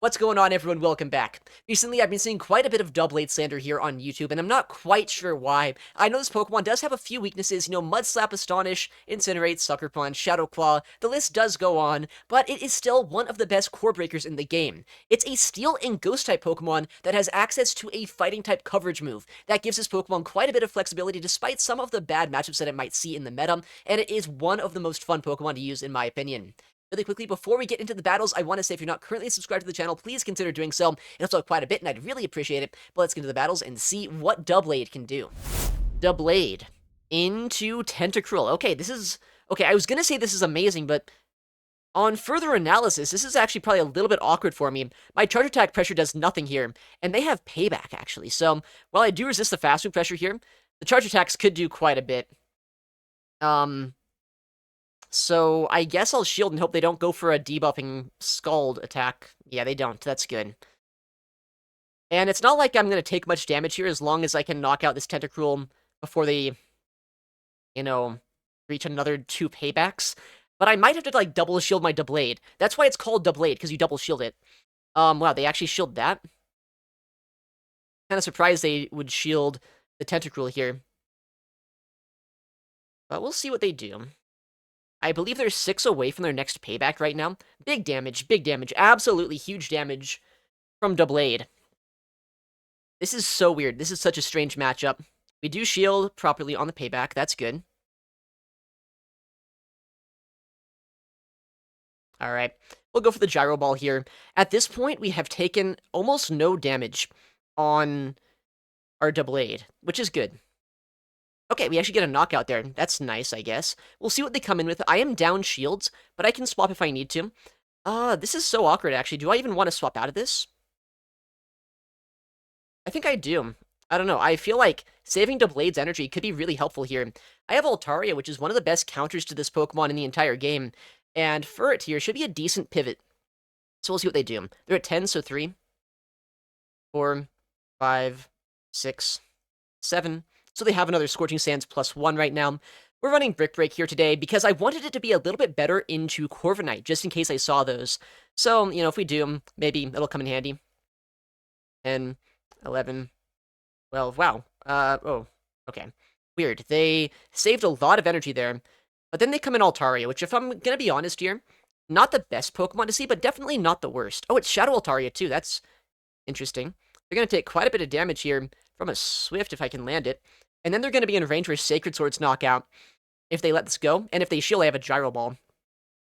What's going on, everyone? Welcome back. Recently, I've been seeing quite a bit of Doublade slander here on YouTube, and I'm not quite sure why. I know this Pokemon does have a few weaknesses, Mud Slap, Astonish, Incinerate, Sucker Punch, Shadow Claw, the list does go on, but it is still one of the best core breakers in the game. It's a Steel and Ghost-type Pokemon that has access to a Fighting-type coverage move. That gives this Pokemon quite a bit of flexibility despite some of the bad matchups that it might see in the meta, and it is one of the most fun Pokemon to use in my opinion. Really quickly, before we get into the battles, I want to say if you're not currently subscribed to the channel, please consider doing so. It helps out quite a bit, and I'd really appreciate it. But let's get into the battles and see what Doublade can do. Doublade into Tentacruel. Okay, this is... Okay, I was going to say this is amazing, but on further analysis, this is actually probably a little bit awkward for me. My charge attack pressure does nothing here, and they have payback, actually. So, while I do resist the fast move pressure here, the charge attacks could do quite a bit. So I guess I'll shield and hope they don't go for a debuffing Scald attack. Yeah, they don't. That's good. And it's not like I'm going to take much damage here as long as I can knock out this Tentacruel before they, reach another 2 paybacks. But I might have to, double shield my Doublade. That's why it's called Doublade, because you double shield it. Wow, they actually shield that? Kind of surprised they would shield the Tentacruel here. But we'll see what they do. I believe they're 6 away from their next payback right now. Big damage, absolutely huge damage from Doublade. This is so weird. This is such a strange matchup. We do shield properly on the payback. That's good. Alright, we'll go for the Gyro Ball here. At this point, we have taken almost no damage on our Doublade, which is good. Okay, we actually get a knockout there. That's nice, I guess. We'll see what they come in with. I am down shields, but I can swap if I need to. This is so awkward, actually. Do I even want to swap out of this? I think I do. I don't know. I feel like saving Doublade's energy could be really helpful here. I have Altaria, which is one of the best counters to this Pokemon in the entire game. And Furret here should be a decent pivot. So we'll see what they do. They're at 10, so 3, 4, 5, 6, 7... So they have another Scorching Sands +1 right now. We're running Brick Break here today because I wanted it to be a little bit better into Corviknight, just in case I saw those. So, if we do, maybe it'll come in handy. 10, 11, 12, wow. Oh, okay. Weird. They saved a lot of energy there, but then they come in Altaria, which, if I'm gonna be honest here, not the best Pokemon to see, but definitely not the worst. Oh, it's Shadow Altaria, too. That's interesting. They're gonna take quite a bit of damage here from a Swift, if I can land it. And then they're going to be in range for Sacred Sword's knockout if they let this go. And if they shield, they have a Gyro Ball.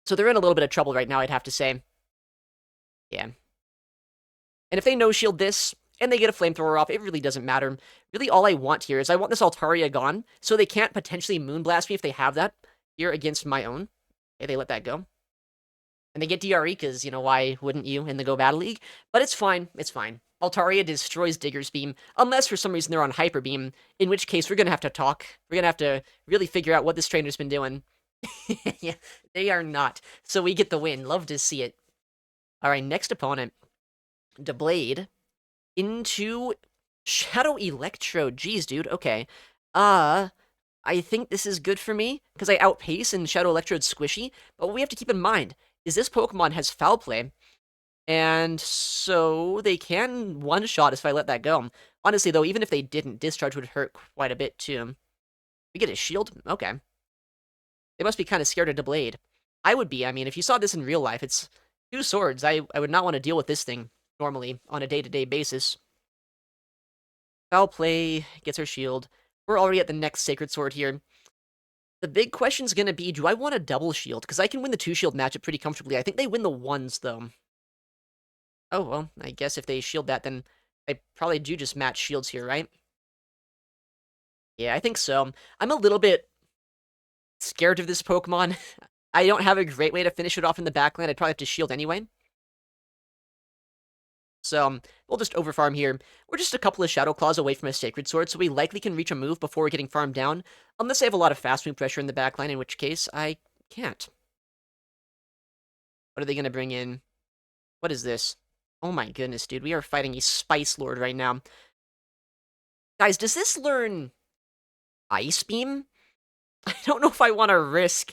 So they're in a little bit of trouble right now, I'd have to say. Yeah. And if they no-shield this, and they get a Flamethrower off, it really doesn't matter. Really, all I want here is I want this Altaria gone, so they can't potentially Moonblast me if they have that here against my own. Okay, they let that go. And they get DRE, because, why wouldn't you in the Go Battle League? But it's fine, it's fine. Altaria destroys Digger's Beam, unless for some reason they're on Hyper Beam, in which case we're going to have to talk. We're going to have to really figure out what this trainer's been doing. Yeah, they are not. So we get the win. Love to see it. Alright, next opponent. Doublade into Shadow Electrode. Jeez, dude. Okay. I think this is good for me, because I outpace and Shadow Electrode's squishy, but what we have to keep in mind is this Pokemon has Foul Play, and so they can one-shot if I let that go. Honestly, though, even if they didn't, Discharge would hurt quite a bit, too. We get a shield? Okay. They must be kind of scared of Doublade. I would be. I mean, if you saw this in real life, it's 2 swords. I would not want to deal with this thing, normally, on a day-to-day basis. Foul Play gets her shield. We're already at the next Sacred Sword here. The big question's going to be, do I want a double shield? Because I can win the 2-shield matchup pretty comfortably. I think they win the 1s, though. Oh, well, I guess if they shield that, then I probably do just match shields here, right? Yeah, I think so. I'm a little bit scared of this Pokemon. I don't have a great way to finish it off in the backland. I'd probably have to shield anyway. So, we'll just overfarm here. We're just a couple of Shadow Claws away from a Sacred Sword, so we likely can reach a move before we're getting farmed down, unless I have a lot of fast move pressure in the backline, in which case I can't. What are they going to bring in? What is this? Oh my goodness, dude. We are fighting a Spice Lord right now. Guys, does this learn Ice Beam? I don't know if I want to risk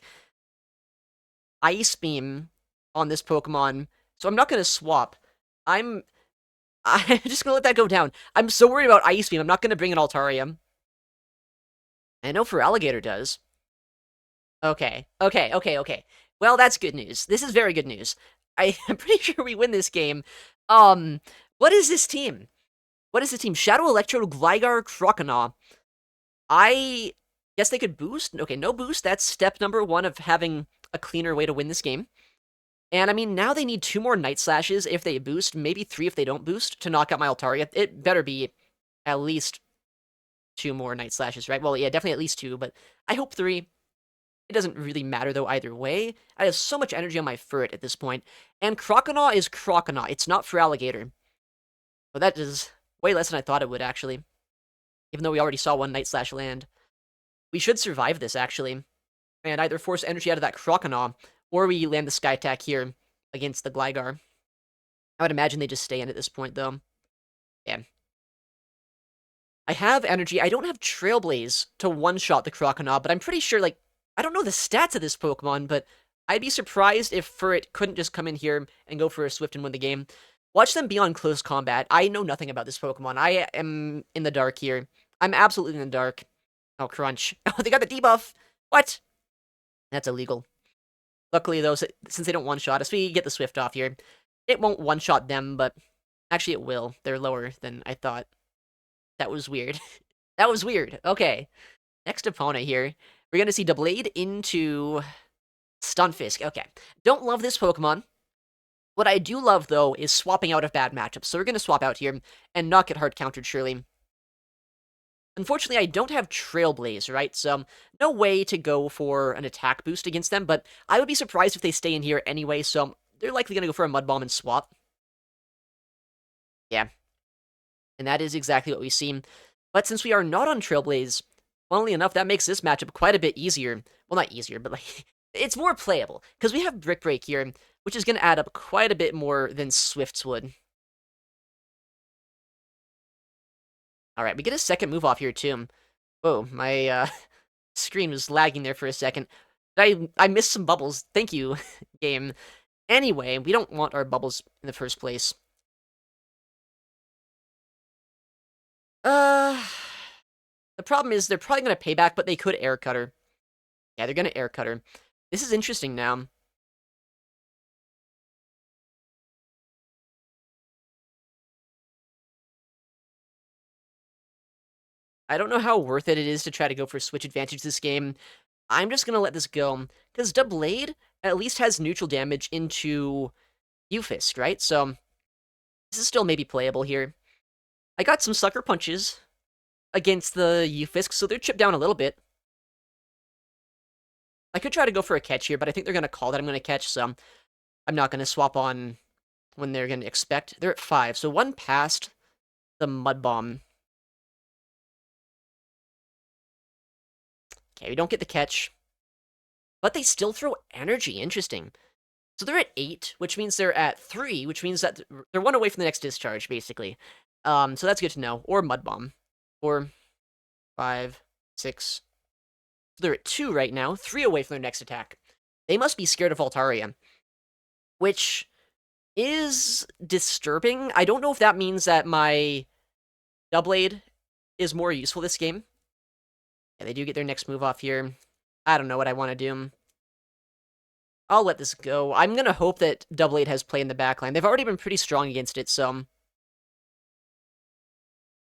Ice Beam on this Pokemon, so I'm not going to swap. I'm just gonna let that go down. I'm so worried about Ice Beam. I'm not gonna bring an Altaria. I know for Alligator does. Okay. Well, that's good news. This is very good news. I'm pretty sure we win this game. Um, what is this team? What is the team? Shadow Electro, Gligar, Croconaw. I guess they could boost. Okay, no boost. That's step number one of having a cleaner way to win this game. And I mean, now they need 2 more Night Slashes if they boost, maybe 3 if they don't boost to knock out my Altaria. It better be at least 2 more Night Slashes, right? Well, yeah, definitely at least 2, but I hope 3. It doesn't really matter, though, either way. I have so much energy on my Furret at this point. And Croconaw is Croconaw. It's not for Alligator. But that is way less than I thought it would, actually. Even though we already saw 1 Night Slash land. We should survive this, actually. And either force energy out of that Croconaw, or we land the Sky Attack here against the Gligar. I would imagine they just stay in at this point, though. Yeah. I have energy. I don't have Trailblaze to one-shot the Croconaw, but I'm pretty sure, like, I don't know the stats of this Pokemon, but I'd be surprised if Furret couldn't just come in here and go for a Swift and win the game. Watch them be on close combat. I know nothing about this Pokemon. I am in the dark here. I'm absolutely in the dark. Oh, crunch. Oh, they got the debuff. What? That's illegal. Luckily, though, since they don't one-shot us, we get the Swift off here. It won't one-shot them, but actually it will. They're lower than I thought. That was weird. That was weird. Okay. Next opponent here. We're going to see Doublade into Stunfisk. Okay. Don't love this Pokemon. What I do love, though, is swapping out of bad matchups. So we're going to swap out here and not get hard countered, surely. Unfortunately, I don't have Trailblaze, right? So no way to go for an attack boost against them, but I would be surprised if they stay in here anyway, so they're likely going to go for a Mud Bomb and swap. Yeah. And that is exactly what we see. But since we are not on Trailblaze, funnily enough, that makes this matchup quite a bit easier. Well, not easier, but like it's more playable, because we have Brick Break here, which is going to add up quite a bit more than Swift's would. Alright, we get a second move off here, too. Whoa, my screen was lagging there for a second. I missed some bubbles. Thank you, game. Anyway, we don't want our bubbles in the first place. The problem is they're probably going to pay back, but they could Air Cutter. Yeah, they're going to Air Cutter. This is interesting now. I don't know how worth it is to try to go for Switch Advantage this game. I'm just going to let this go, because Doublade at least has neutral damage into Ufisk, right? So this is still maybe playable here. I got some Sucker Punches against the Ufisk, so they're chipped down a little bit. I could try to go for a catch here, but I think they're going to call that I'm going to catch, so I'm not going to swap on when they're going to expect. They're at 5, so 1 past the Mud Bomb. Okay, we don't get the catch. But they still throw energy. Interesting. So they're at 8, which means they're at 3, which means that they're 1 away from the next discharge, basically. So that's good to know. Or Mud Bomb. 4, 5, 6. So they're at 2 right now, 3 away from their next attack. They must be scared of Altaria, which is disturbing. I don't know if that means that my Doublade is more useful this game. Yeah, they do get their next move off here. I don't know what I want to do. I'll let this go. I'm going to hope that Doublade has play in the backline. They've already been pretty strong against it, so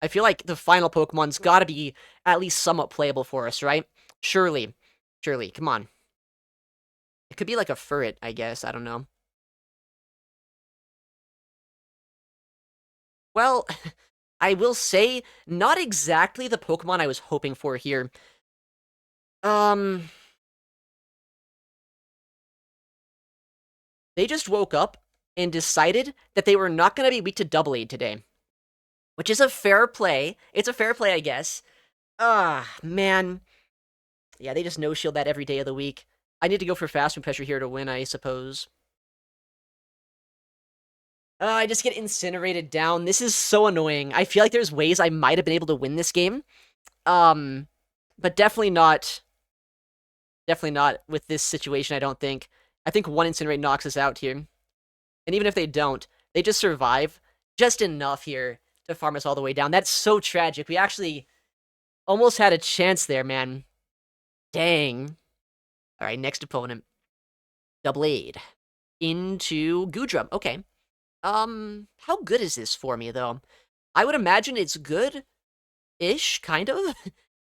I feel like the final Pokemon's got to be at least somewhat playable for us, right? Surely. Surely. Come on. It could be like a Furret, I guess. I don't know. Well, I will say, not exactly the Pokemon I was hoping for here. They just woke up and decided that they were not going to be weak to Doublade today. Which is a fair play. It's a fair play, I guess. Ah, man. Yeah, they just no-shield that every day of the week. I need to go for fast move pressure here to win, I suppose. I just get incinerated down. This is so annoying. I feel like there's ways I might have been able to win this game. But definitely not. Definitely not with this situation, I don't think. I think 1 incinerate knocks us out here. And even if they don't, They just survive just enough here to farm us all the way down. That's so tragic. We actually almost had a chance there, man. Dang. All right, next opponent. Doublade. Into Goodrum. Okay. How good is this for me, though? I would imagine it's good-ish, kind of.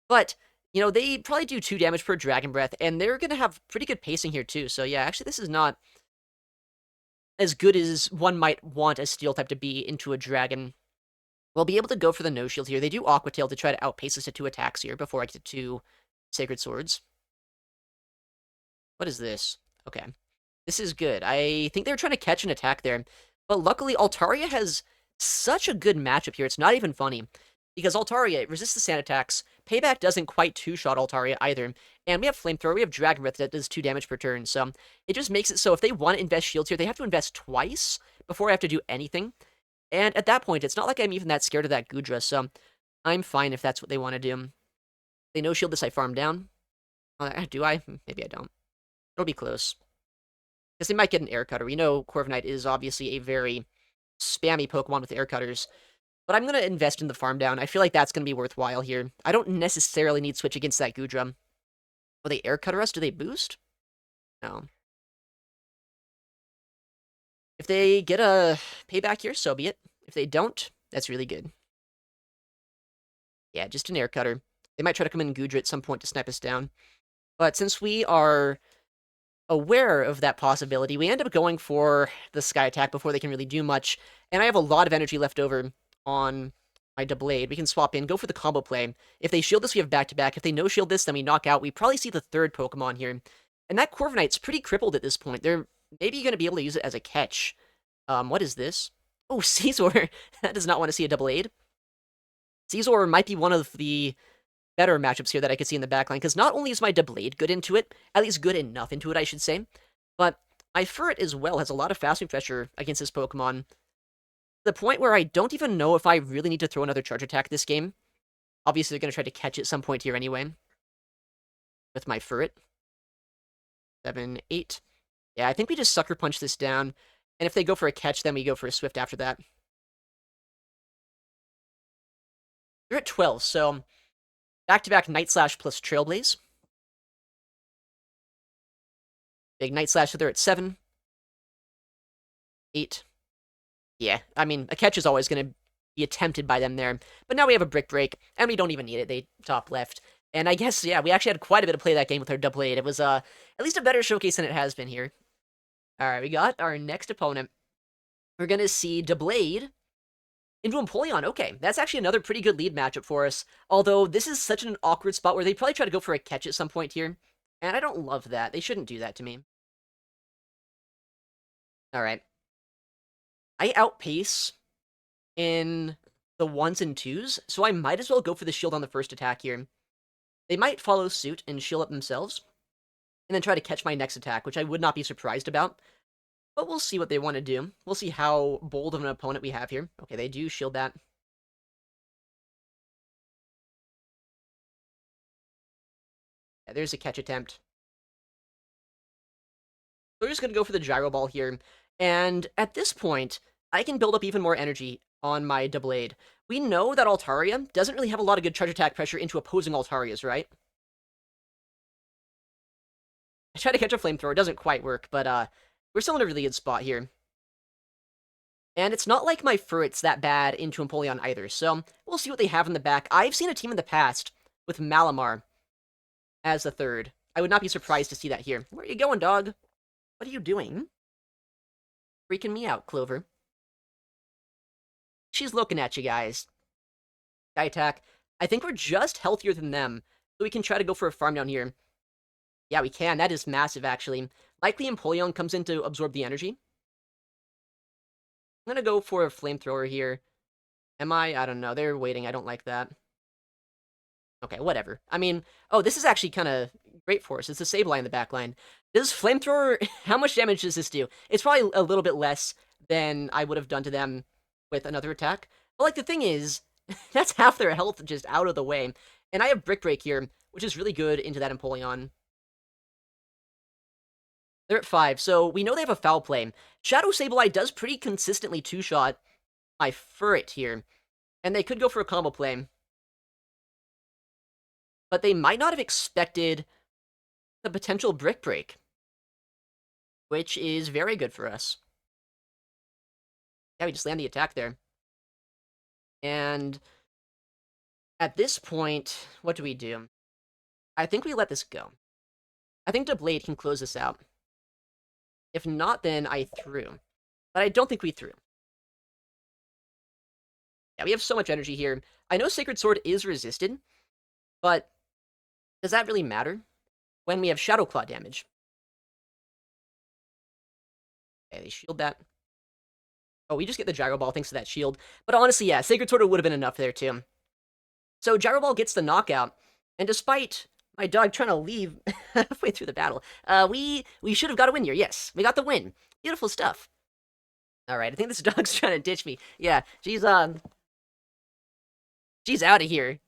But, you know, they probably do 2 damage per Dragon Breath, and they're gonna have pretty good pacing here, too. So, yeah, actually, this is not as good as one might want a Steel type to be into a Dragon. We'll be able to go for the no-shield here. They do Aqua Tail to try to outpace us to 2 attacks here before I get to 2 Sacred Swords. What is this? Okay. This is good. I think they were trying to catch an attack there. But luckily, Altaria has such a good matchup here. It's not even funny. Because Altaria resists the sand attacks. Payback doesn't quite two-shot Altaria either. And we have Flamethrower, we have Dragon Breath that does 2 damage per turn. So it just makes it so if they want to invest shields here, they have to invest twice before I have to do anything. And at that point, it's not like I'm even that scared of that Goodra. So I'm fine if that's what they want to do. They no-shield this, I farm down. Do I? Maybe I don't. It'll be close. Because they might get an Air Cutter. We know Corviknight is obviously a very spammy Pokemon with Air Cutters. But I'm going to invest in the farm down. I feel like that's going to be worthwhile here. I don't necessarily need Switch against that Goodrum. Will they Air Cutter us? Do they boost? No. If they get a payback here, so be it. If they don't, that's really good. Yeah, just an Air Cutter. They might try to come in Goodra at some point to snipe us down. But since we are aware of that possibility, we end up going for the Sky Attack before they can really do much. And I have a lot of energy left over on my Doublade. We can swap in, go for the combo play. If they shield this, we have back-to-back. If they no-shield this, then we knock out. We probably see the 3rd Pokemon here. And that Corviknight's pretty crippled at this point. They're maybe going to be able to use it as a catch. What is this? Oh, Caesar. That does not want to see a Doublade. Caesar might be one of the better matchups here that I could see in the backline, because not only is my Doublade good into it, at least good enough into it, I should say, but my Furret as well has a lot of fast move pressure against this Pokemon. The point where I don't even know if I really need to throw another charge attack this game. Obviously, they're going to try to catch it some point here anyway. With my Furret. 7, 8. Yeah, I think we just Sucker Punch this down. And if they go for a catch, then we go for a Swift after that. They're at 12, so back-to-back Night Slash plus Trailblaze. Big Night Slash, so they're at 7. 8. Yeah, I mean, a catch is always going to be attempted by them there. But now we have a Brick Break, and we don't even need it. They top left. And I guess, yeah, we actually had quite a bit of play that game with our Doublade. It was at least a better showcase than it has been here. Alright, we got our next opponent. We're going to see Doublade into Empoleon. Okay, that's actually another pretty good lead matchup for us. Although, this is such an awkward spot where they probably try to go for a catch at some point here. And I don't love that. They shouldn't do that to me. Alright. I outpace in the 1s and 2s, so I might as well go for the shield on the first attack here. They might follow suit and shield up themselves, and then try to catch my next attack, which I would not be surprised about. But we'll see what they want to do. We'll see how bold of an opponent we have here. Okay, they do shield that. Yeah, there's a catch attempt. So we're just going to go for the Gyro Ball here. And at this point, I can build up even more energy on my Doublade. We know that Altaria doesn't really have a lot of good charge attack pressure into opposing Altarias, right? I try to catch a Flamethrower, it doesn't quite work, but we're still in a really good spot here. And it's not like my Furret's that bad into Empoleon either, so we'll see what they have in the back. I've seen a team in the past with Malamar as the 3rd. I would not be surprised to see that here. Where are you going, dog? What are you doing? Freaking me out, Clover. She's looking at you guys. Sky Attack. I think we're just healthier than them, so we can try to go for a farm down here. Yeah, we can. That is massive, actually. Likely Empoleon comes in to absorb the energy. I'm gonna go for a Flamethrower here. Am I? I don't know. They're waiting. I don't like that. Okay, whatever. I mean, oh, this is actually kind of great for us. It's a Sableye in the backline. Does Flamethrower... How much damage does this do? It's probably a little bit less than I would have done to them with another attack. But, like, the thing is, that's half their health just out of the way. And I have Brick Break here, which is really good into that Empoleon. They're at 5, so we know they have a foul play. Shadow Sableye does pretty consistently two-shot my Furret here, and they could go for a combo play. But they might not have expected the potential Brick Break, which is very good for us. Yeah, we just land the attack there. And at this point, what do we do? I think we let this go. I think Doublade can close this out. If not, then I threw. But I don't think we threw. Yeah, we have so much energy here. I know Sacred Sword is resisted, but does that really matter when we have Shadow Claw damage? Okay, they shield that. Oh, we just get the Gyro Ball thanks to that shield. But honestly, yeah, Sacred Sword would have been enough there, too. So Gyro Ball gets the knockout, and despite my dog trying to leave halfway through the battle, we should have got a win here. Yes, we got the win. Beautiful stuff. All right, I think this dog's trying to ditch me. Yeah, she's out of here.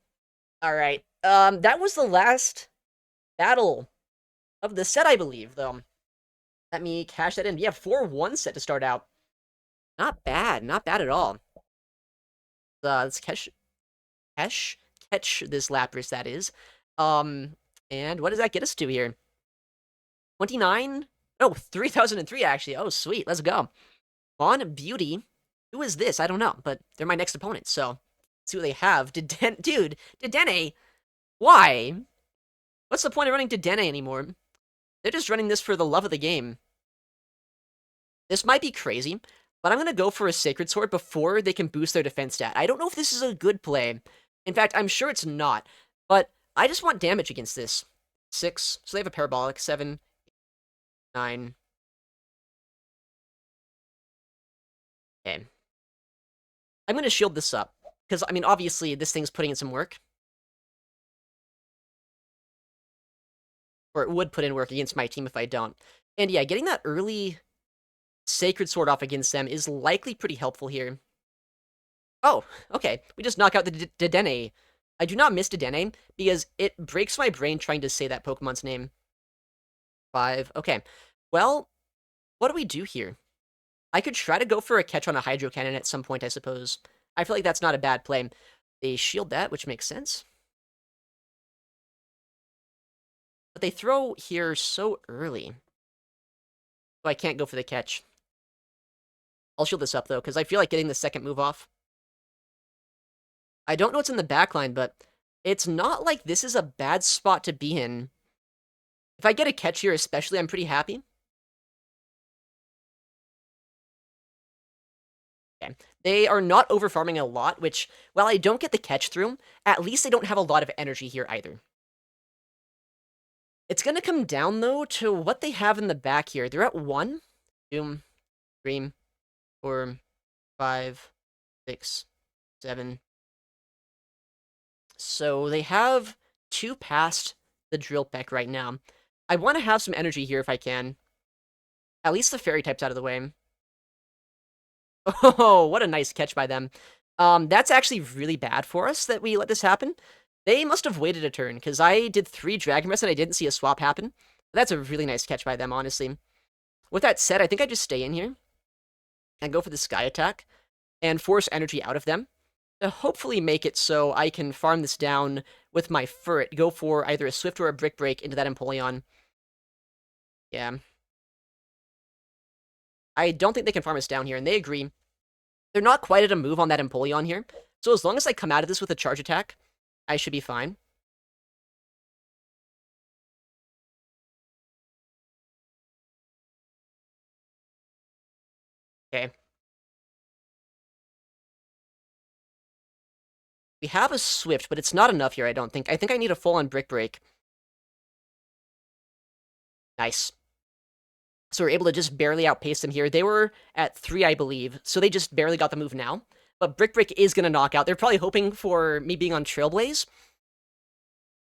All right, that was the last battle of the set, I believe, though. Let me cash that in. We have 4-1 set to start out. Not bad, not bad at all. Let's catch this Lapras, that is. And what does that get us to here? 29? Oh, 3003 actually. Oh, sweet. Let's go. On Beauty. Who is this? I don't know, but they're my next opponent, so let's see what they have. Dude, Dedenne, why? What's the point of running Dedenne anymore? They're just running this for the love of the game. This might be crazy, but I'm going to go for a Sacred Sword before they can boost their defense stat. I don't know if this is a good play. In fact, I'm sure it's not, but I just want damage against this. 6, so they have a Parabolic. 7, 9. Okay. I'm going to shield this up, because, I mean, obviously, this thing's putting in some work. Or it would put in work against my team if I don't. And yeah, getting that early Sacred Sword off against them is likely pretty helpful here. Oh, okay. We just knock out the Dedenne. I do not miss Dedenne, because it breaks my brain trying to say that Pokemon's name. 5. Okay. Well, what do we do here? I could try to go for a catch on a Hydro Cannon at some point, I suppose. I feel like that's not a bad play. They shield that, which makes sense. But they throw here so early. So I can't go for the catch. I'll shield this up, though, because I feel like getting the second move off. I don't know what's in the backline, but it's not like this is a bad spot to be in. If I get a catch here especially, I'm pretty happy. Okay. They are not overfarming a lot, which, while I don't get the catch through, at least they don't have a lot of energy here either. It's going to come down, though, to what they have in the back here. They're at 1, 2, 3, 4, 5, 6, 7. So they have 2 past the Drill Peck right now. I want to have some energy here if I can. At least the Fairy type's out of the way. Oh, what a nice catch by them. That's actually really bad for us that we let this happen. They must have waited a turn, because I did 3 Dragon Breaths and I didn't see a swap happen. That's a really nice catch by them, honestly. With that said, I think I just stay in here and go for the Sky Attack and force energy out of them to hopefully make it so I can farm this down with my Furret, go for either a Swift or a Brick Break into that Empoleon. Yeah. I don't think they can farm us down here, and they agree. They're not quite at a move on that Empoleon here, so as long as I come out of this with a charge attack, I should be fine. Okay. We have a Swift, but it's not enough here, I don't think. I think I need a full-on Brick Break. Nice. So we're able to just barely outpace them here. They were at 3, I believe, so they just barely got the move now. But Brick Break is going to knock out. They're probably hoping for me being on Trailblaze,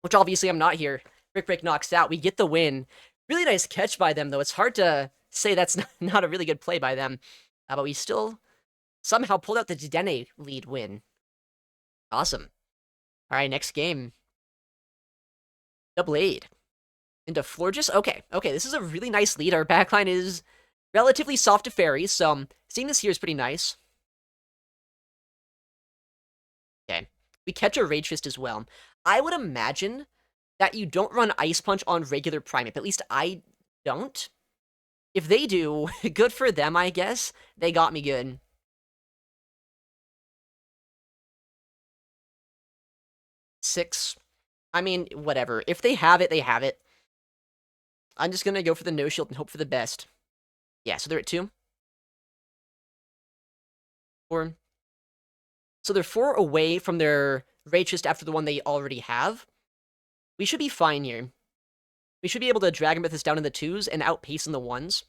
which obviously I'm not here. Brick Break knocks out. We get the win. Really nice catch by them, though. It's hard to say that's not a really good play by them. But we still somehow pulled out the Dedenne lead win. Awesome. All right, next game. Doublade. Into Florges. Okay, okay, this is a really nice lead. Our backline is relatively soft to fairies, so seeing this here is pretty nice. Okay, we catch a Rage Fist as well. I would imagine that you don't run Ice Punch on regular Primate, but at least I don't. If they do, good for them, I guess. They got me good. 6. I mean, whatever. If they have it, they have it. I'm just gonna go for the no shield and hope for the best. Yeah, so they're at 2. 4. So they're 4 away from their Rage Fist after the one they already have. We should be fine here. We should be able to Dragon Breath this down in the 2s and outpace in the 1s.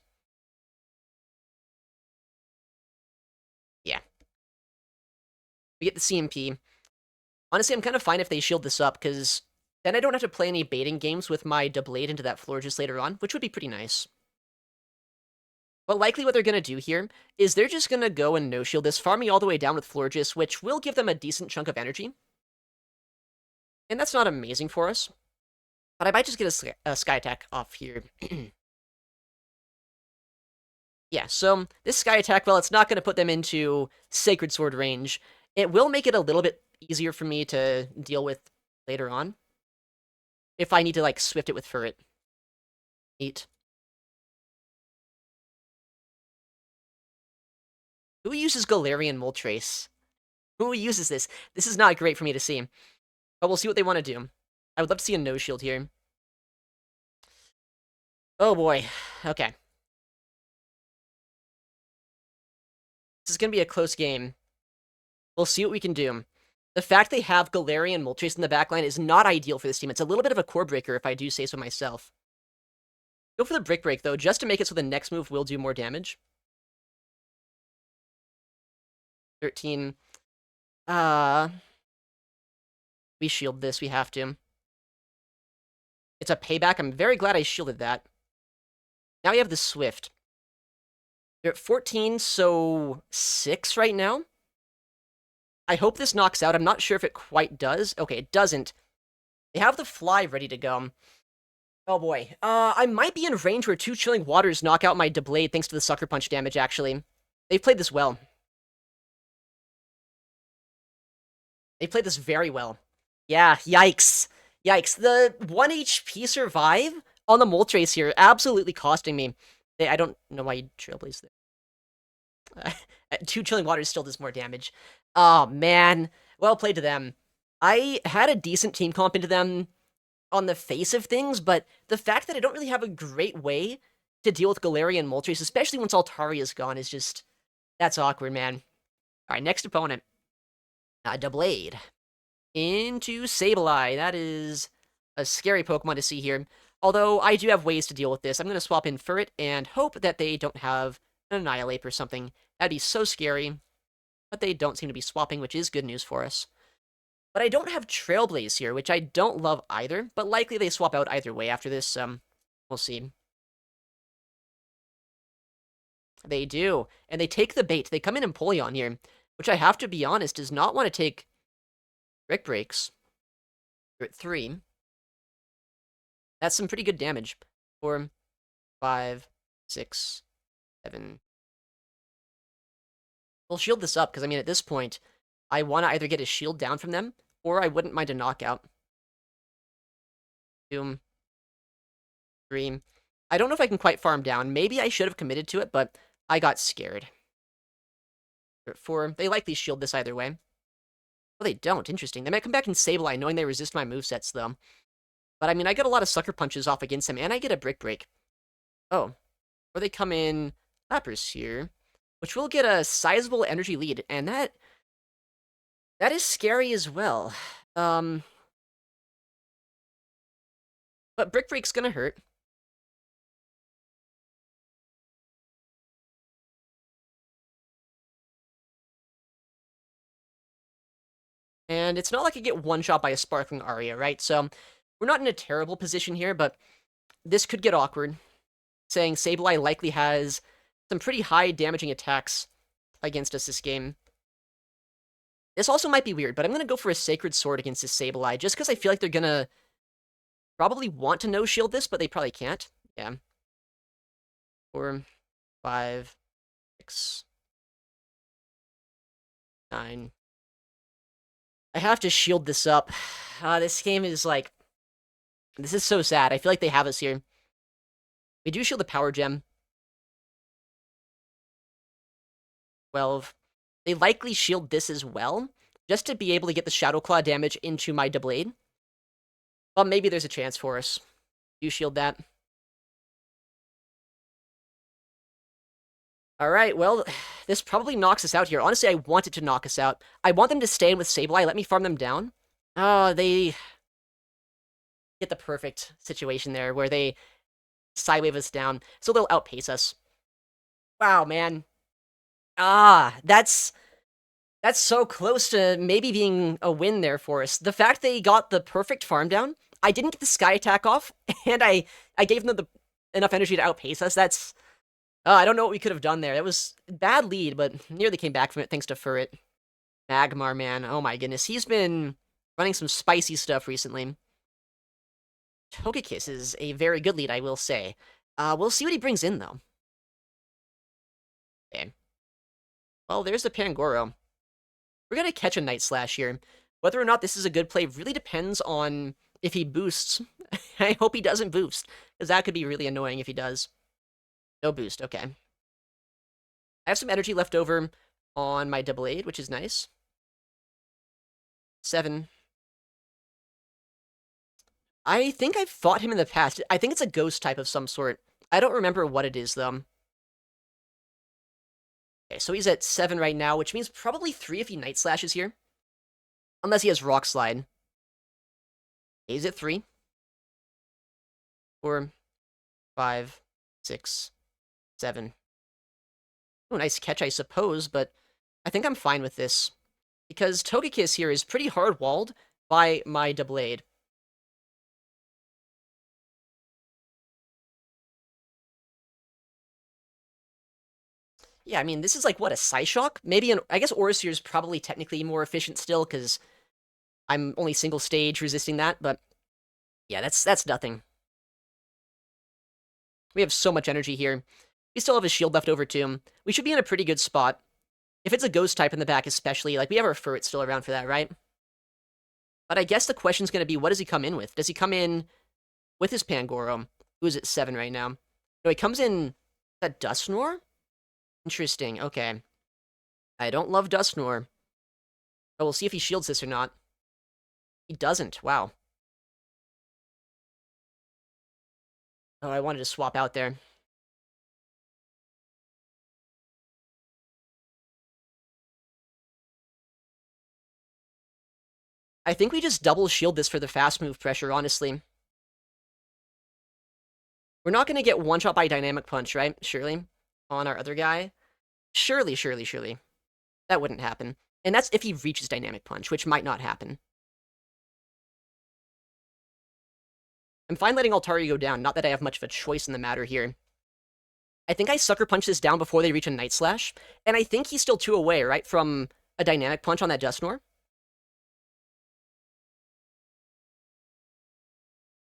Yeah. We get the CMP. Honestly, I'm kind of fine if they shield this up, because then I don't have to play any baiting games with my Doublade into that Florges later on, which would be pretty nice. But likely what they're going to do here is they're just going to go and no-shield this, farm me all the way down with Florges, which will give them a decent chunk of energy. And that's not amazing for us. But I might just get a Sky Attack off here. Yeah, so this Sky Attack, well, it's not going to put them into Sacred Sword range. It will make it a little bit easier for me to deal with later on. If I need to, like, Swift it with Furret. Neat. Who uses Galarian Moltres? Who uses this? This is not great for me to see. But we'll see what they want to do. I would love to see a no-shield here. Oh boy. Okay. This is going to be a close game. We'll see what we can do. The fact they have Galarian Moltres in the backline is not ideal for this team. It's a little bit of a core breaker, if I do say so myself. Go for the Brick Break, though, just to make it so the next move will do more damage. 13. We shield this. We have to. It's a payback. I'm very glad I shielded that. Now we have the Swift. They're at 14, so 6 right now. I hope this knocks out. I'm not sure if it quite does. Okay, it doesn't. They have the Fly ready to go. Oh boy. I might be in range where 2 Chilling Waters knock out my Doublade thanks to the Sucker Punch damage, actually. They've played this well. They played this very well. Yeah, yikes. Yikes. The 1 HP survive on the Moltres here, absolutely costing me. I don't know why you Trailblaze there. 2 Chilling Waters still does more damage. Oh, man. Well played to them. I had a decent team comp into them on the face of things, but the fact that I don't really have a great way to deal with Galarian Moltres, especially once Altaria's gone, is just... That's awkward, man. Alright, next opponent. Doublade. Into Sableye. That is a scary Pokemon to see here. Although, I do have ways to deal with this. I'm going to swap in Furret and hope that they don't have an Annihilate or something. That'd be so scary. But they don't seem to be swapping, which is good news for us. But I don't have Trailblaze here, which I don't love either. But likely they swap out either way after this. We'll see. They do. And they take the bait. They come in Empoleon here, which I have to be honest, does not want to take Brick Breaks. You're at 3. That's some pretty good damage. 4, 5, 6, 7. We'll shield this up, because, I mean, at this point, I want to either get a shield down from them, or I wouldn't mind a knockout. 2, 3. I don't know if I can quite farm down. Maybe I should have committed to it, but I got scared. 4. They likely shield this either way. Well, they don't. Interesting. They might come back in Sableye, knowing they resist my movesets, though. But, I mean, I get a lot of Sucker Punches off against them, and I get a Brick Break. Oh. Or they come in Lapras here, which will get a sizable energy lead, and that is scary as well. But Brick Break's gonna hurt. And it's not like I get one-shot by a Sparkling Aria, right? So, we're not in a terrible position here, but this could get awkward. Saying Sableye likely has some pretty high damaging attacks against us this game. This also might be weird, but I'm going to go for a Sacred Sword against this Sableye, just because I feel like they're going to probably want to no-shield this, but they probably can't. Yeah. 4, 5, 6, 9. I have to shield this up. This game is like... This is so sad. I feel like they have us here. We do shield the power gem. 12. They likely shield this as well, just to be able to get the Shadow Claw damage into my Doublade. Well, maybe there's a chance for us. You shield that. Alright, well, this probably knocks us out here. Honestly, I want it to knock us out. I want them to stay in with Sableye, let me farm them down. Oh, they get the perfect situation there, where they sidewave us down, so they'll outpace us. Wow, man. That's so close to maybe being a win there for us. The fact they got the perfect farm down, I didn't get the Sky Attack off, and I gave them enough energy to outpace us. That's... I don't know what we could have done there. That was a bad lead, but nearly came back from it thanks to Furret. Magmar, man. Oh my goodness. He's been running some spicy stuff recently. Togekiss is a very good lead, I will say. We'll see what he brings in, though. Okay. Well, there's the Pangoro. We're going to catch a Night Slash here. Whether or not this is a good play really depends on if he boosts. I hope he doesn't boost, because that could be really annoying if he does. No boost, okay. I have some energy left over on my Doublade, which is nice. 7. I think I've fought him in the past. I think it's a ghost type of some sort. I don't remember what it is, though. Okay, so he's at 7 right now, which means probably 3 if he Night Slashes here. Unless he has Rock Slide. Okay, he's at 3. 4, 5, 6, 7. Oh, nice catch, I suppose, but I think I'm fine with this. Because Togekiss here is pretty hard-walled by my Doublade. Yeah, I mean, this is like, what, a Psyshock? Maybe I guess Oriseer is probably technically more efficient still, because I'm only single stage resisting that, but yeah, that's nothing. We have so much energy here. We still have a shield left over too. We should be in a pretty good spot. If it's a ghost type in the back especially, like, we have our Furret still around for that, right? But I guess the question's gonna be, what does he come in with? Does he come in with his Pangoro, who is at 7 right now? No, he comes in a Dusknoir? Interesting, okay. I don't love Dusknoir. But we'll see if he shields this or not. He doesn't, wow. Oh, I wanted to swap out there. I think we just double shield this for the fast move pressure, honestly. We're not going to get one-shot by Dynamic Punch, right? Surely. On our other guy. Surely, surely, surely. That wouldn't happen. And that's if he reaches Dynamic Punch, which might not happen. I'm fine letting Altaria go down, not that I have much of a choice in the matter here. I think I Sucker Punch this down before they reach a Night Slash, and I think he's still 2 away, right, from a Dynamic Punch on that Dusknoir.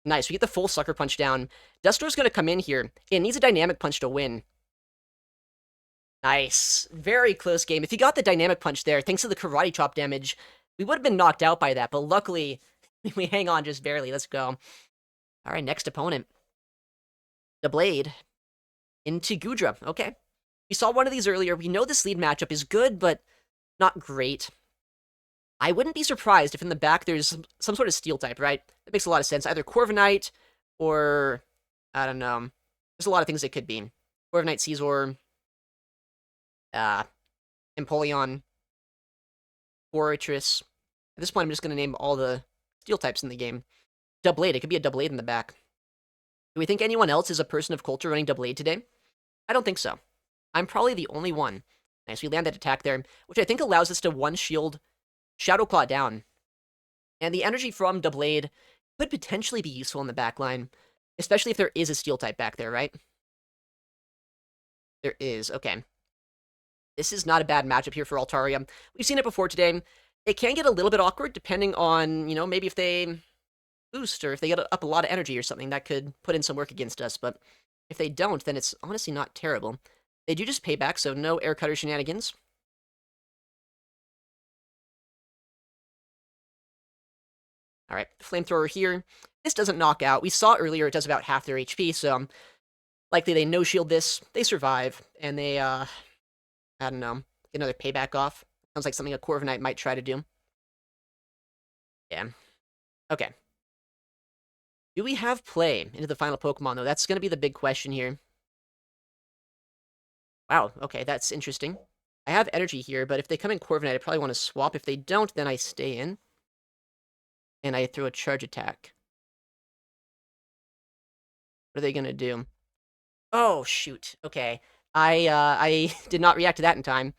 Nice, we get the full Sucker Punch down. Dusknoir's going to come in here. It needs a Dynamic Punch to win. Nice. Very close game. If he got the Dynamic Punch there, thanks to the Karate Chop damage, we would have been knocked out by that, but luckily, we hang on just barely. Let's go. Alright, next opponent. Doublade. Into Goodra. Okay. We saw one of these earlier. We know this lead matchup is good, but not great. I wouldn't be surprised if in the back there's some sort of Steel type, right? That makes a lot of sense. Either Corviknight or... I don't know. There's a lot of things it could be. Corviknight, Caesar... Empoleon... Forretress. At this point, I'm just going to name all the Steel types in the game. Doublade. It could be a Doublade in the back. Do we think anyone else is a person of culture running Doublade today? I don't think so. I'm probably the only one. Nice, we land that attack there, which I think allows us to one-shield Shadow Claw down. And the energy from Doublade could potentially be useful in the back line, especially if there is a Steel type back there, right? There is, okay. This is not a bad matchup here for Altaria. We've seen it before today. It can get a little bit awkward depending on, you know, maybe if they boost, or if they get up a lot of energy or something, that could put in some work against us, but if they don't, then it's honestly not terrible. They do just pay back, so no air cutter shenanigans. Alright, flamethrower here. This doesn't knock out. We saw earlier it does about half their HP, so likely they no-shield this, they survive, and they, I don't know, get another payback off. Sounds like something a Corviknight might try to do. Yeah. Okay. Do we have play into the final Pokemon, though? That's going to be the big question here. Wow, okay, that's interesting. I have energy here, but if they come in Corviknight, I probably want to swap. If they don't, then I stay in. And I throw a charge attack. What are they going to do? Oh, shoot. Okay. I did not react to that in time.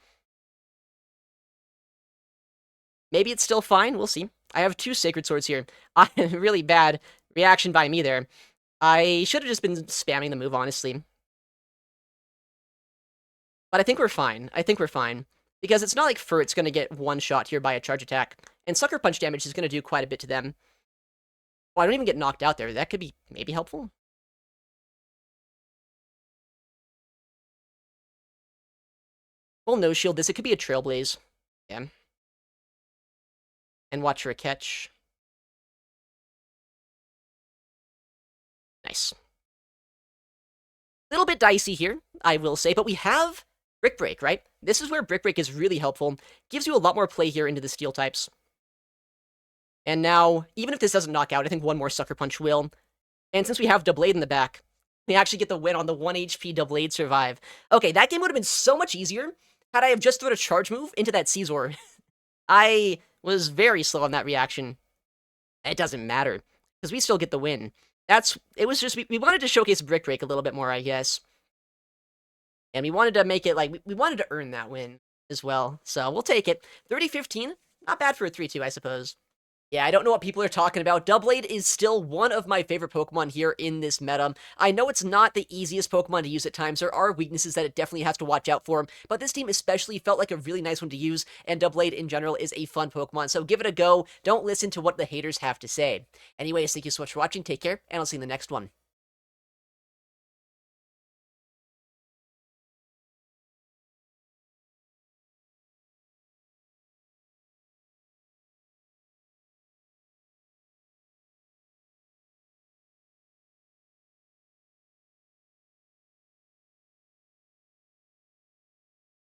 Maybe it's still fine. We'll see. I have 2 Sacred Swords here. Really bad reaction by me there. I should have just been spamming the move, honestly. But I think we're fine. I think we're fine. Because it's not like Furret's going to get one shot here by a charge attack. And Sucker Punch damage is going to do quite a bit to them. Well, I don't even get knocked out there. That could be maybe helpful. We'll no-shield this. It could be a Trailblaze. Yeah. And watch for a catch. Nice. Little bit dicey here, I will say, but we have Brick Break, right? This is where Brick Break is really helpful. Gives you a lot more play here into the Steel types. And now, even if this doesn't knock out, I think one more Sucker Punch will. And since we have Doublade in the back, we actually get the win on the 1 HP Doublade survive. Okay, that game would have been so much easier had I have just thrown a charge move into that Scizor. I was very slow on that reaction. It doesn't matter, because we still get the win. It was just, we wanted to showcase Brick Break a little bit more, I guess. And we wanted to make it, like, we wanted to earn that win as well. So, we'll take it. 30-15, not bad for a 3-2, I suppose. Yeah, I don't know what people are talking about. Doublade is still one of my favorite Pokemon here in this meta. I know it's not the easiest Pokemon to use at times. There are weaknesses that it definitely has to watch out for, but this team especially felt like a really nice one to use, and Doublade in general is a fun Pokemon, so give it a go. Don't listen to what the haters have to say. Anyways, thank you so much for watching. Take care, and I'll see you in the next one.